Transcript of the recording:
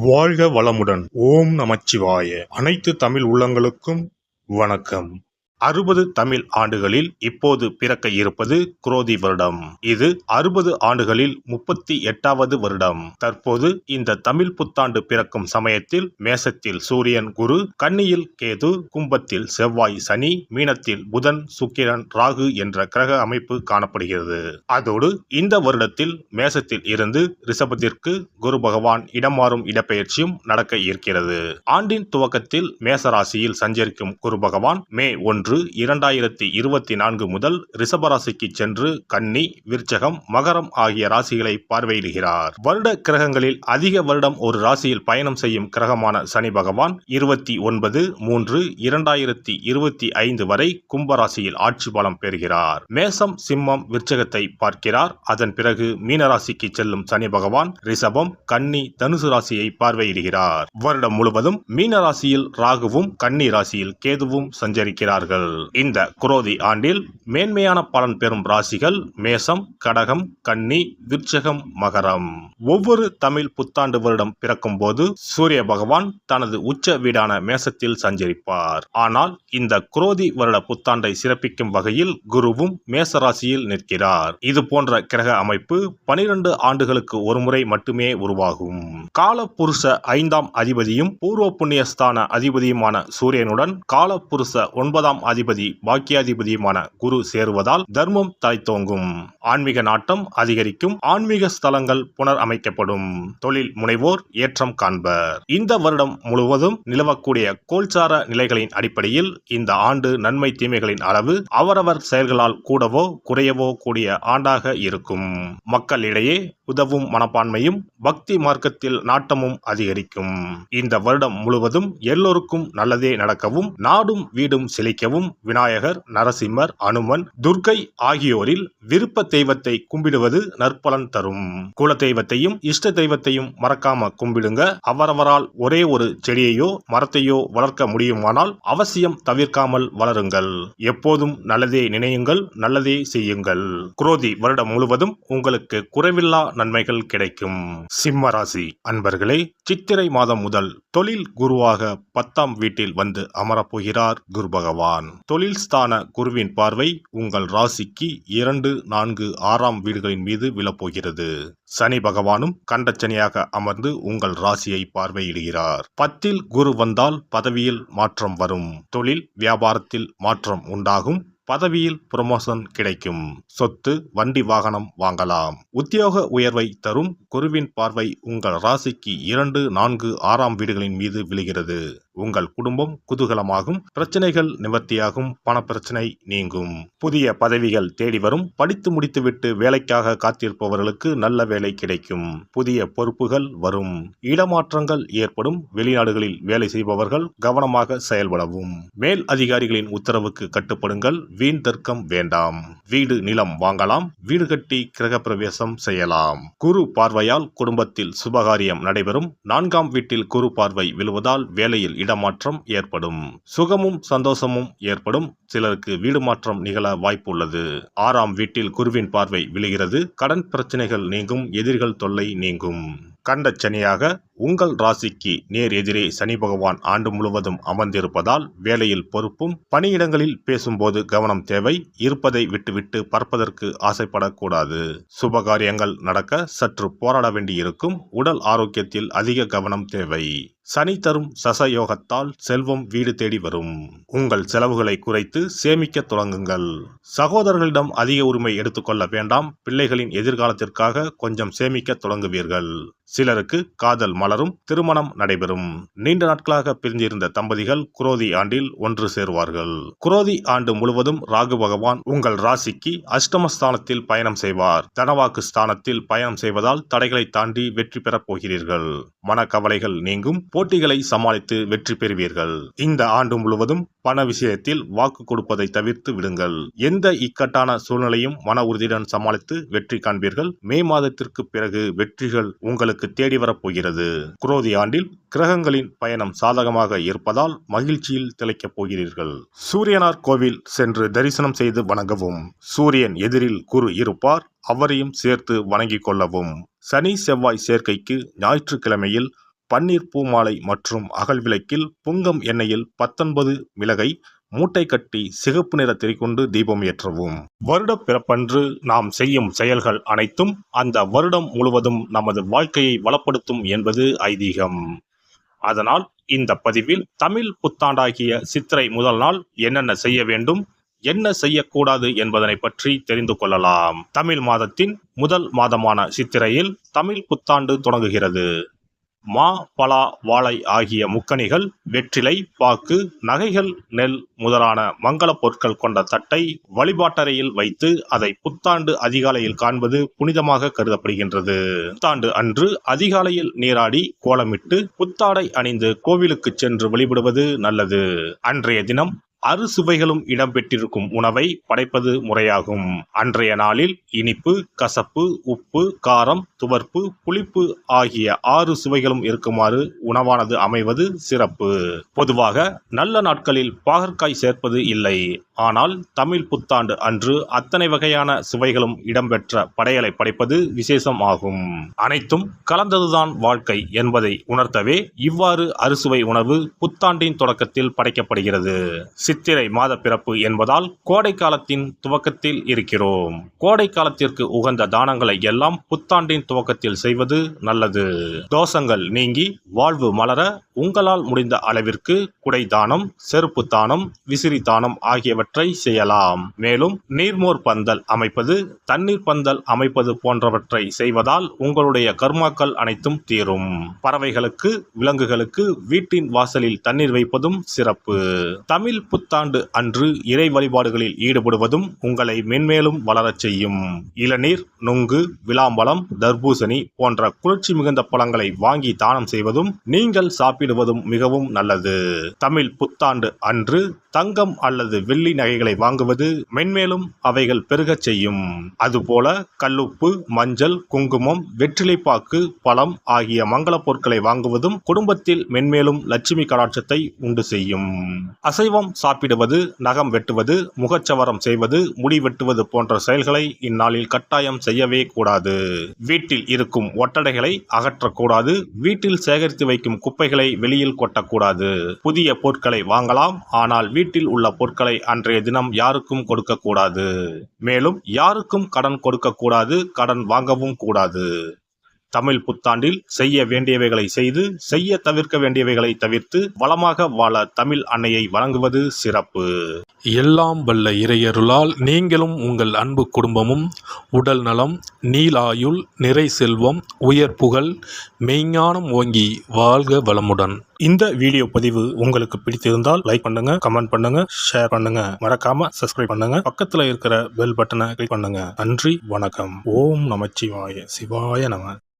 வாழ்க வளமுடன். ஓம் நமச்சிவாய. அனைத்து தமிழ் உள்ளங்களுக்கும் வணக்கம். 60 தமிழ் ஆண்டுகளில் இப்போது பிறக்க இருப்பது குரோதி வருடம். இது 60 ஆண்டுகளில் 38வது வருடம். தற்போது இந்த தமிழ் புத்தாண்டு பிறக்கும் சமயத்தில் மேசத்தில் சூரியன் குரு, கன்னியில் கேது, கும்பத்தில் செவ்வாய் சனி, மீனத்தில் புதன் சுக்கிரன் ராகு என்ற கிரக அமைப்பு காணப்படுகிறது. அதோடு இந்த வருடத்தில் மேசத்தில் இருந்து ரிஷபத்திற்கு குரு பகவான் இடமாறும் இடப்பெயர்ச்சியும் நடக்க இருக்கிறது. ஆண்டின் துவக்கத்தில் மேசராசியில் சஞ்சரிக்கும் குரு பகவான் மே 1, 2024 முதல் ரிஷபராசிக்கு சென்று கன்னி, விருச்சகம், மகரம் ஆகிய ராசிகளை பார்வையிடுகிறார். வருட கிரகங்களில் அதிக வருடம் ஒரு ராசியில் பயணம் செய்யும் கிரகமான சனி பகவான் 29/3/2025 வரை கும்பராசியில் ஆட்சி பலம் பெறுகிறார். மேசம், சிம்மம், விருச்சகத்தை பார்க்கிறார். அதன் பிறகு மீனராசிக்கு செல்லும் சனி பகவான் ரிஷபம், கன்னி, தனுசு ராசியை பார்வையிடுகிறார். வருடம் முழுவதும் மீனராசியில் ராகுவும் கன்னி ராசியில் கேதுவும் சஞ்சரிக்கிறார்கள். இந்த குரோதி ஆண்டில் மேன்மையான பலன் பெறும் ராசிகள் மேசம், கடகம், கன்னி, விருச்சகம், மகரம். ஒவ்வொரு தமிழ் புத்தாண்டு வருடம் பிறக்கும் போது சூரிய பகவான் தனது உச்ச வீடான மேசத்தில் சஞ்சரிப்பார். ஆனால் இந்த குரோதி வருட புத்தாண்டை சிறப்பிக்கும் வகையில் குருவும் மேசராசியில் நிற்கிறார். இது போன்ற கிரக அமைப்பு 12 ஆண்டுகளுக்கு ஒருமுறை மட்டுமே உருவாகும். காலபுருஷ 5ஆம் அதிபதியும் பூர்வ புண்ணியஸ்தான அதிபதியுமான சூரியனுடன் காலபுருஷ 9ஆம் அதிபதி பாக்கியாதிபதியுமான குரு சேருவதால் தர்மம் தலைத்தோங்கும், ஆன்மீக நாட்டம் அதிகரிக்கும், ஆன்மீக ஸ்தலங்கள் புனர் அமைக்கப்படும், தொழில் முனைவோர் ஏற்றம் காண்பர். இந்த வருடம் முழுவதும் நிலவக்கூடிய கோல்சார நிலைகளின் அடிப்படையில் இந்த ஆண்டு நன்மை தீமைகளின் அளவு அவரவர் செயல்களால் கூடவோ குறையவோ கூடிய ஆண்டாக இருக்கும். மக்களிடையே உதவும் மனப்பான்மையும் பக்தி மார்க்கத்தில் நாட்டமும் அதிகரிக்கும். இந்த வருடம் முழுவதும் எல்லோருக்கும் நல்லதே நடக்கவும், நாடும் வீடும் செழிக்கவும் விநாயகர், நரசிம்மர், அனுமன், துர்க்கை ஆகியோரில் விருப்ப தெய்வத்தை கும்பிடுவது நற்பலன் தரும். குல தெய்வத்தையும் இஷ்ட தெய்வத்தையும் மறக்காம கும்பிடுங்க. அவரவரால் ஒரே ஒரு செடியையோ மரத்தையோ வளர்க்க முடியுமானால் அவசியம் தவிர்க்காமல் வளருங்கள். எப்போதும் நல்லதே நினையுங்கள், நல்லதே செய்யுங்கள். குரோதி வருடம் முழுவதும் உங்களுக்கு குறைவில்லா நன்மைகள் கிடைக்கும். சிம்ம ராசி அன்பர்களே, சித்திரை மாதம் முதல் தொழில் குருவாக 10ஆம் வீட்டில் வந்து அமரப்போகிறார் குரு பகவான். தொழில் ஸ்தான குருவின் பார்வை உங்கள் ராசிக்கு 2, 4, 6ஆம் வீடுகளின் மீது விழப்போகிறது. சனி பகவானும் கண்டச்சனியாக அமர்ந்து உங்கள் ராசியை பார்வையிடுகிறார். 10இல் குரு வந்தால் பதவியில் மாற்றம் வரும். தொழில் வியாபாரத்தில் மாற்றம் உண்டாகும். பதவியில் புரமோஷன் கிடைக்கும். சொத்து, வண்டி, வாகனம் வாங்கலாம். உத்தியோக உயர்வை தரும். குருவின் பார்வை உங்கள் ராசிக்கு 2, 4, 6ஆம் வீடுகளின் மீது விழுகிறது. உங்கள் குடும்பம் குதூகலமாகும். பிரச்சனைகள் நிவர்த்தியாகும். பண பிரச்சனை நீங்கும். புதிய பதவிகள் தேடி வரும். படித்து முடித்துவிட்டு வேலைக்காக காத்திருப்பவர்களுக்கு நல்ல வேலை கிடைக்கும். புதிய பொறுப்புகள் வரும். இடமாற்றங்கள் ஏற்படும். வெளிநாடுகளில் வேலை செய்பவர்கள் கவனமாக செயல்படவும். மேல் அதிகாரிகளின் உத்தரவுக்கு கட்டுப்படுங்கள். வீண் தர்க்கம் வேண்டாம். வீடு, நிலம் வாங்கலாம். வீடு கட்டி கிரகப்பிரவேசம் செய்யலாம். குரு பார்வையால் குடும்பத்தில் சுபகாரியம் நடைபெறும். 4ஆம் வீட்டில் குரு பார்வை விழுவதால் வேலையில் இடமாற்றம் ஏற்படும். சுகமும் சந்தோஷமும் ஏற்படும். சிலருக்கு வீடு மாற்றம் நிகழ வாய்ப்பு உள்ளது. 6ஆம் வீட்டில் குருவின் பார்வை விழுகிறது. கடன் பிரச்சனைகள் நீங்கும். எதிரிகள் தொல்லை நீங்கும். கண்டச்சனியாக உங்கள் ராசிக்கு நேர் எதிரே சனி பகவான் ஆண்டு முழுவதும் அமர்ந்திருப்பதால் வேலையில் பொறுப்பும், பணியிடங்களில் பேசும்போது கவனம் தேவை. இருப்பதை விட்டுவிட்டு பறப்பதற்கு ஆசைப்படக்கூடாது. சுபகாரியங்கள் நடக்க சற்று போராட வேண்டியிருக்கும். உடல் ஆரோக்கியத்தில் அதிக கவனம் தேவை. சனி தரும் சசயோகத்தால் செல்வம் வீடு தேடி வரும். உங்கள் செலவுகளை குறைத்து சேமிக்க தொடங்குங்கள். சகோதரர்களிடம் அதிக உரிமை எடுத்துக்கொள்ள வேண்டாம். பிள்ளைகளின் எதிர்காலத்திற்காக கொஞ்சம் சேமிக்க தொடங்குவீர்கள். சிலருக்கு காதல் மலரும். திருமணம் நடைபெறும். நீண்ட நாட்களாக பிரிந்திருந்த தம்பதிகள் குரோதி ஆண்டில் ஒன்று சேருவார்கள். குரோதி ஆண்டு முழுவதும் ராகு பகவான் உங்கள் ராசிக்கு அஷ்டமஸ்தானத்தில் பயணம் செய்வார். தனவாக்கு ஸ்தானத்தில் பயணம் செய்வதால் தடைகளை தாண்டி வெற்றி பெறப் போகிறீர்கள். மனக்கவலைகள் நீங்கும். போட்டிகளை சமாளித்து வெற்றி பெறுவீர்கள். இந்த ஆண்டு முழுவதும் பண விஷயத்தில் வாக்கு கொடுப்பதை தவிர்த்து விடுங்கள். எந்த இக்கட்டான சூழ்நிலையும் மன உறுதியுடன் சமாளித்து வெற்றி காண்பீர்கள். மே மாதத்திற்கு பிறகு வெற்றிகள் உங்களுக்கு தேடி வரப்போகிறது. குரோதி ஆண்டில் கிரகங்களின் பயணம் சாதகமாக இருப்பதால் மகிழ்ச்சியில் திளைக்கப் போகிறீர்கள். சூரியனார் கோவில் சென்று தரிசனம் செய்து வணங்கவும். சூரியன் எதிரில் குரு இருப்பார். அவரையும் சேர்த்து வணங்கிக் கொள்ளவும். சனி செவ்வாய் சேர்க்கைக்கு ஞாயிற்றுக்கிழமையில் பன்னீர் பூமாலை மற்றும் அகல் விளக்கில் புங்கம் எண்ணெயில் 19 மிளகை மூட்டை கட்டி சிகப்பு நிற திரி கொண்டு தீபம் ஏற்றவும். வருட பிறப்பன்று நாம் செய்யும் செயல்கள் அனைத்தும் அந்த வருடம் முழுவதும் நமது வாழ்க்கையை வளப்படுத்தும் என்பது ஐதீகம். அதனால் இந்த பதிவில் தமிழ் புத்தாண்டாகிய சித்திரை முதல் நாள் என்னென்ன செய்ய வேண்டும், என்ன செய்யக்கூடாது என்பதனை பற்றி தெரிந்து கொள்ளலாம். தமிழ் மாதத்தின் முதல் மாதமான சித்திரையில் தமிழ் புத்தாண்டு தொடங்குகிறது. மா, பலா, வாழை ஆகிய முக்கணிகள், வெற்றிலை, பாக்கு, நகைகள், நெல் முதலான மங்கள பொருட்கள் கொண்ட தட்டை வழிபாட்டறையில் வைத்து அதை புத்தாண்டு அதிகாலையில் காண்பது புனிதமாக கருதப்படுகின்றது. புத்தாண்டு அன்று அதிகாலையில் நீராடி கோலமிட்டு புத்தாடை அணிந்து கோவிலுக்கு சென்று வழிபடுவது நல்லது. அன்றைய தினம் அறுசுவைகளும் இடம்பெற்றிருக்கும் உணவை படைப்பது முறையாகும். அன்றைய நாளில் இனிப்பு, கசப்பு, உப்பு, காரம், துவர்ப்பு, புளிப்பு ஆகிய 6 சுவைகளும் இருக்குமாறு உணவானது அமைவது சிறப்பு. பொதுவாக நல்ல நாட்களில் பாகற்காய் சேர்ப்பது இல்லை. ஆனால் தமிழ் புத்தாண்டு அன்று அத்தனை வகையான சுவைகளும் இடம்பெற்ற படையலை படைப்பது விசேஷம் ஆகும். அனைத்தும் கலந்ததுதான் வாழ்க்கை என்பதை உணர்த்தவே இவ்வாறு அறுசுவை உணவு புத்தாண்டின் தொடக்கத்தில் படைக்கப்படுகிறது. சித்திரை மாத பிறப்பு என்பதால் கோடை காலத்தின் துவக்கத்தில் இருக்கிறோம். கோடை காலத்திற்கு உகந்த தானங்களை எல்லாம் புத்தாண்டின் துவக்கத்தில் செய்வது நல்லது. தோஷங்கள் நீங்கி வாழ்வு மலர உங்களால் முடிந்த அளவிற்கு குடை தானம், செருப்பு தானம், விசிறி தானம் ஆகியவற்றை செய்யலாம். மேலும் நீர்மோர் பந்தல் அமைப்பது, தண்ணீர் பந்தல் அமைப்பது போன்றவற்றை செய்வதால் உங்களுடைய கர்மாக்கள் அனைத்தும் தீரும். பறவைகளுக்கு, விலங்குகளுக்கு வீட்டின் வாசலில் தண்ணீர் வைப்பதும் சிறப்பு. தமிழ் புத்தாண்டு அன்று இறை வழிபாடுகளில் ஈடுபடுவதும் உங்களை மென்மேலும் வளரச் செய்யும். இளநீர், நுங்கு, விளாம்பழம், தர்பூசணி போன்ற குளிர்ச்சி மிகுந்த பழங்களை வாங்கி தானம் செய்வதும் நீங்கள் சாப்பிடுவதும் மிகவும் நல்லது. தமிழ் புத்தாண்டு அன்று தங்கம் அல்லது வெள்ளி நகைகளை வாங்குவது மென்மேலும் அவைகள் பெருகச் செய்யும். அதுபோல கல்லுப்பு, மஞ்சள், குங்குமம், வெற்றிலைப்பாக்கு, பழம் ஆகிய மங்கள பொருட்களை வாங்குவதும் குடும்பத்தில் மென்மேலும் லட்சுமி கடாட்சத்தை உண்டு செய்யும். அசைவம் சாப்பிடுவது, நகம் வெட்டுவது, முகச்சவரம் செய்வது, முடி வெட்டுவது போன்ற செயல்களை இந்நாளில் கட்டாயம் செய்யவே கூடாது. வீட்டில் இருக்கும் ஒட்டடைகளை அகற்றக்கூடாது. வீட்டில் சேகரித்து வைக்கும் குப்பைகளை வெளியில் கொட்டக்கூடாது. புதிய பொருட்களை வாங்கலாம், ஆனால் வீட்டில் உள்ள பொருட்களை அன்றைய தினம் யாருக்கும் கொடுக்க கூடாது. மேலும் யாருக்கும் கடன் கொடுக்க கூடாது, கடன் வாங்கவும் கூடாது. தமிழ் புத்தாண்டில் செய்ய வேண்டியவைகளை செய்து, செய்ய தவிர்க்க வேண்டியவைகளை தவிர்த்து வளமாக வாழ தமிழ் அன்னையை வணங்குவது சிறப்பு. எல்லாம் வல்ல இறையருளால் நீங்களும் உங்கள் அன்பு குடும்பமும் உடல் நலம், நீலாயுள், நிறை செல்வம், உயர் புகழ், மெய்ஞானம் ஓங்கி வாழ்க வளமுடன். இந்த வீடியோ பதிவு உங்களுக்கு பிடித்திருந்தால் லைக் பண்ணுங்க, கமெண்ட் பண்ணுங்க, ஷேர் பண்ணுங்க, மறக்காம சப்ஸ்கிரைப் பண்ணுங்க, பக்கத்துல இருக்கிற பெல் பட்டனை கிளிக் பண்ணுங்க. நன்றி, வணக்கம். ஓம் நமச்சிவாய, சிவாய நம.